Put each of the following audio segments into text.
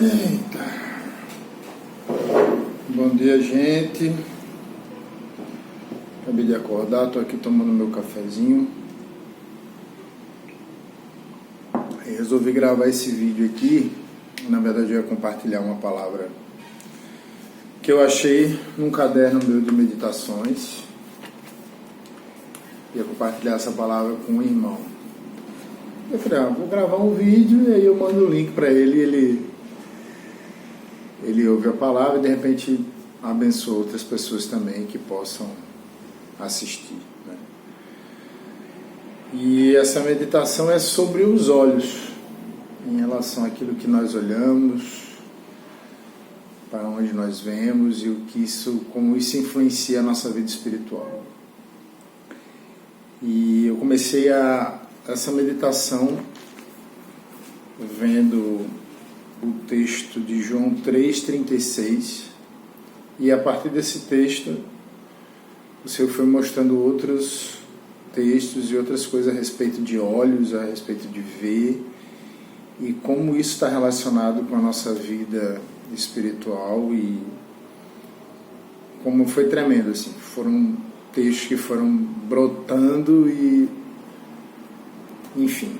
Eita. Bom dia, gente. Acabei de acordar, estou aqui tomando meu cafezinho. Aí resolvi gravar esse vídeo aqui. Na verdade, eu ia compartilhar uma palavra que eu achei num caderno meu de meditações. Ia compartilhar essa palavra com um irmão. Eu falei, vou gravar um vídeo e aí eu mando o link para ele, ele ouve a palavra e de repente abençoa outras pessoas também que possam assistir, né? E essa meditação é sobre os olhos, em relação àquilo que nós olhamos, para onde nós vemos e o que como isso influencia a nossa vida espiritual. E eu comecei essa meditação vendo o texto de João 3,36, e a partir desse texto o Senhor foi mostrando outros textos e outras coisas a respeito de olhos, a respeito de ver, e como isso está relacionado com a nossa vida espiritual. E como foi tremendo, assim, foram textos que foram brotando e, enfim,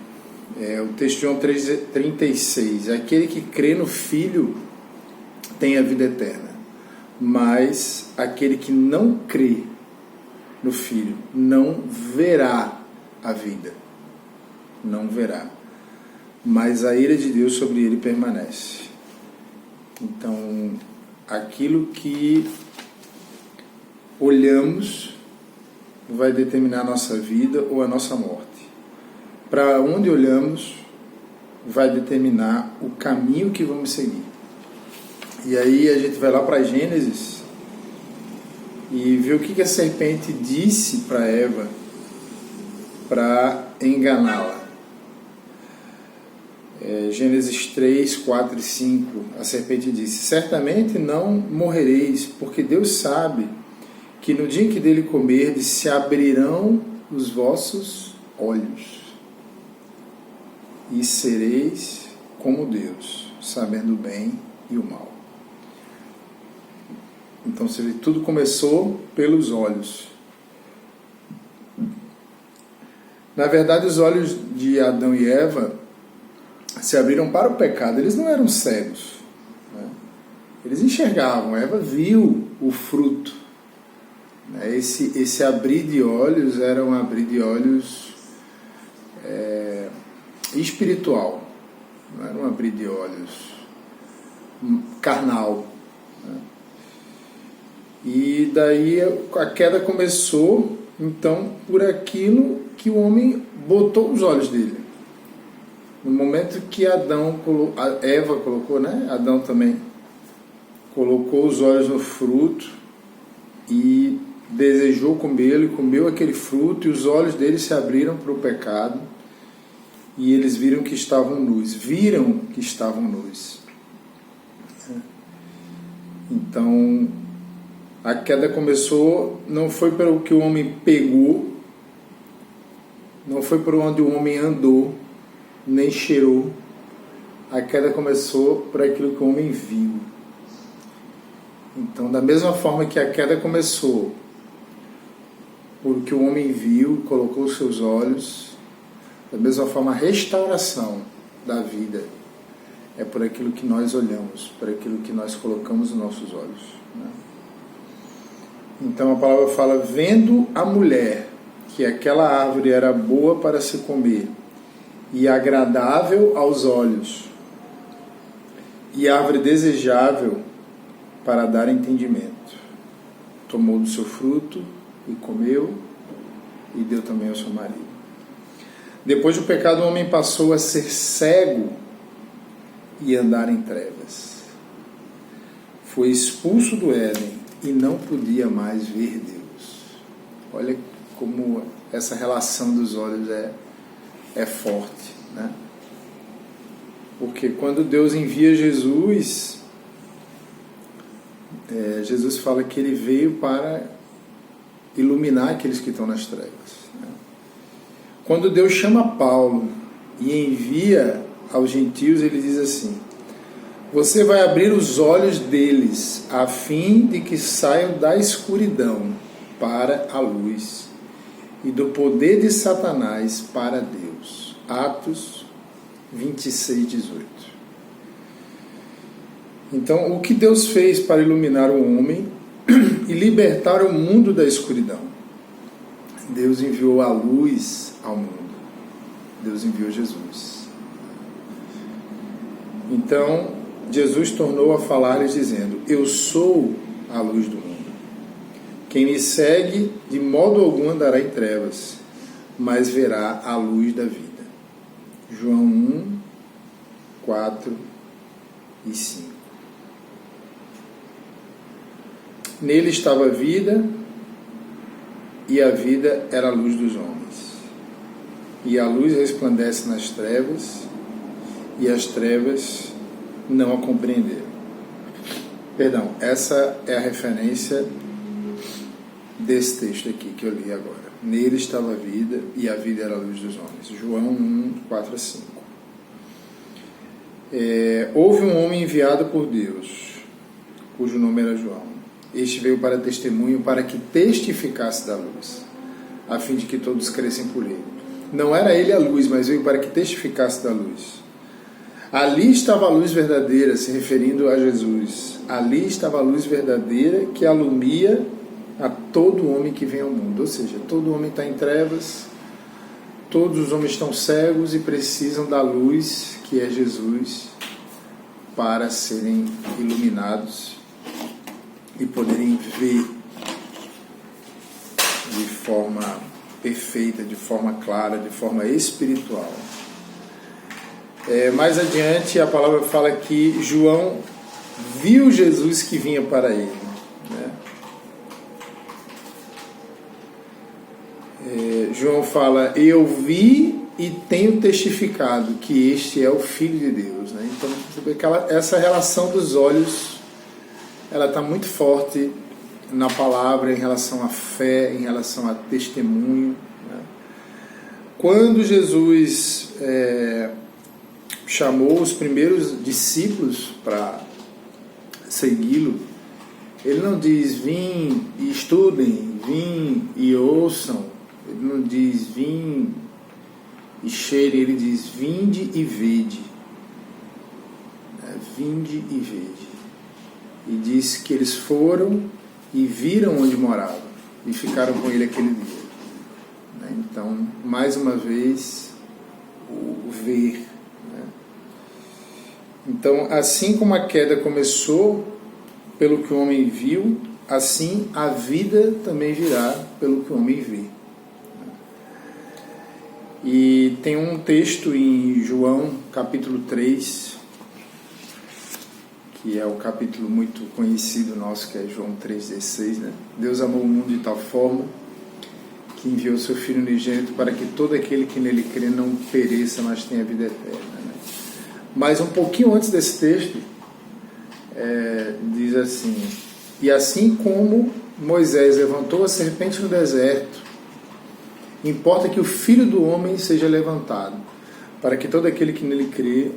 o texto de João 3,36, aquele que crê no Filho tem a vida eterna, mas aquele que não crê no Filho não verá a vida, não verá, mas a ira de Deus sobre ele permanece. Então, aquilo que olhamos vai determinar a nossa vida ou a nossa morte. Para onde olhamos vai determinar o caminho que vamos seguir. E aí a gente vai lá para Gênesis e vê o que a serpente disse para Eva para enganá-la. Gênesis 3, 4 e 5, a serpente disse: certamente não morrereis, porque Deus sabe que no dia em que dele comerdes se abrirão os vossos olhos e sereis como Deus, sabendo o bem e o mal. Então tudo começou pelos olhos. Na verdade, os olhos de Adão e Eva se abriram para o pecado. Eles não eram cegos, né? Eles enxergavam. Eva viu o fruto. Esse abrir de olhos era um abrir de olhos espiritual, não era um abrir de olhos carnal, né? E daí a queda começou, então, por aquilo que o homem botou os olhos dele. No momento que Eva colocou, né? Adão também colocou os olhos no fruto e desejou comê-lo, e comeu aquele fruto, e os olhos dele se abriram para o pecado, e eles viram que estavam nus. Então, a queda começou, não foi pelo que o homem pegou, não foi por onde o homem andou, nem cheirou. A queda começou por aquilo que o homem viu. Então, da mesma forma que a queda começou por que o homem viu, colocou os seus olhos, da mesma forma a restauração da vida é por aquilo que nós olhamos, por aquilo que nós colocamos nos nossos olhos, né? Então a palavra fala: vendo a mulher que aquela árvore era boa para se comer e agradável aos olhos, e árvore desejável para dar entendimento, tomou do seu fruto e comeu, e deu também ao seu marido. Depois do pecado, o homem passou a ser cego e andar em trevas. Foi expulso do Éden e não podia mais ver Deus. Olha como essa relação dos olhos é forte, né? Porque quando Deus envia Jesus, Jesus fala que ele veio para iluminar aqueles que estão nas trevas, né? Quando Deus chama Paulo e envia aos gentios, ele diz assim: Você vai abrir os olhos deles, a fim de que saiam da escuridão para a luz e do poder de Satanás para Deus. Atos 26, 18. Então, o que Deus fez para iluminar o homem e libertar o mundo da escuridão? Deus enviou a luz ao mundo. Deus enviou Jesus. Então, Jesus tornou a falar-lhes dizendo: eu sou a luz do mundo. Quem me segue, de modo algum andará em trevas, mas verá a luz da vida. João 1, 4 e 5. Nele estava a vida, e a vida era a luz dos homens. E a luz resplandece nas trevas, e as trevas não a compreenderam. Perdão, essa é a referência desse texto aqui que eu li agora. Nele estava a vida, e a vida era a luz dos homens. João 1, 4 a 5. Houve um homem enviado por Deus, cujo nome era João. Este veio para testemunho, para que testificasse da luz, a fim de que todos crescem por ele. Não era ele a luz, mas veio para que testificasse da luz. Ali estava a luz verdadeira, se referindo a Jesus. Ali estava a luz verdadeira que alumia a todo homem que vem ao mundo. Ou seja, todo homem está em trevas, todos os homens estão cegos e precisam da luz que é Jesus para serem iluminados e poderem ver de forma perfeita, de forma clara, de forma espiritual. Mais adiante a palavra fala que João viu Jesus que vinha para ele, né? João fala: eu vi e tenho testificado que este é o Filho de Deus, né? Então você vê que essa relação dos olhos, ela está muito forte na palavra em relação à fé, em relação a testemunho, né? Quando Jesus chamou os primeiros discípulos para segui-lo, ele não diz: vim e estudem, vim e ouçam, ele não diz: vim e cheirem, ele diz: vinde e vede, vinde e vede. E diz que eles foram e viram onde morava e ficaram com ele aquele dia. Então, mais uma vez, o ver. Então, assim como a queda começou pelo que o homem viu, assim a vida também virá pelo que o homem vê. E tem um texto em João, capítulo 3, que é o capítulo muito conhecido nosso, que é João 3,16, né? Deus amou o mundo de tal forma que enviou seu Filho unigênito para que todo aquele que nele crê não pereça, mas tenha vida eterna, né? Mas um pouquinho antes desse texto, diz assim: e assim como Moisés levantou a serpente no deserto, importa que o Filho do Homem seja levantado, para que todo aquele que nele crê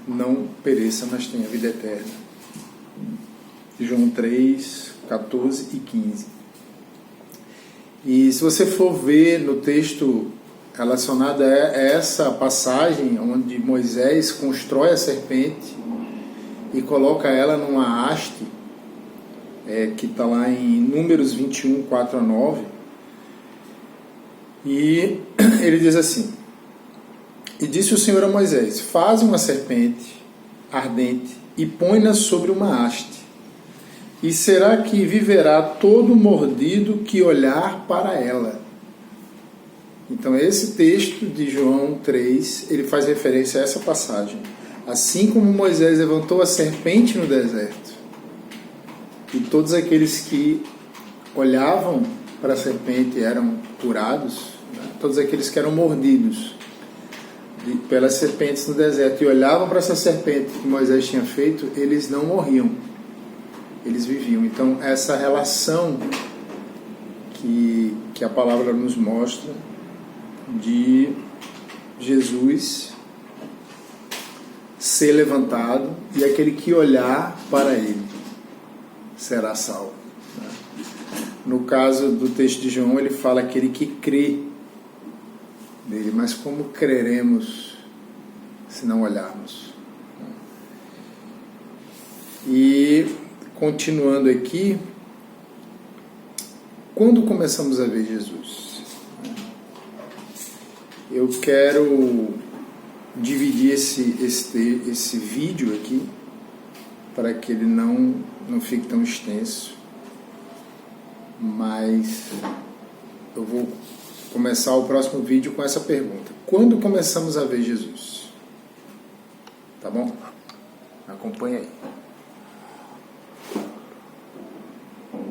não pereça, mas tenha vida eterna. João 3, 14 e 15. E se você for ver no texto relacionado a essa passagem, onde Moisés constrói a serpente e coloca ela numa haste, que está lá em Números 21, 4 a 9, e ele diz assim: e disse o Senhor a Moisés: faz uma serpente ardente e põe-na sobre uma haste, e será que viverá todo mordido que olhar para ela. Então esse texto de João 3, ele faz referência a essa passagem. Assim como Moisés levantou a serpente no deserto, e todos aqueles que olhavam para a serpente eram curados, né? Todos aqueles que eram mordidos pelas serpentes no deserto e olhavam para essa serpente que Moisés tinha feito, eles não morriam, eles viviam. Então essa relação que a palavra nos mostra de Jesus ser levantado, e aquele que olhar para ele será salvo. No caso do texto de João, ele fala aquele que crê nele, mas como creremos se não olharmos? E continuando aqui, quando começamos a ver Jesus? Eu quero dividir esse vídeo aqui para que ele não fique tão extenso, mas eu vou começar o próximo vídeo com essa pergunta: quando começamos a ver Jesus? Tá bom? Acompanha aí.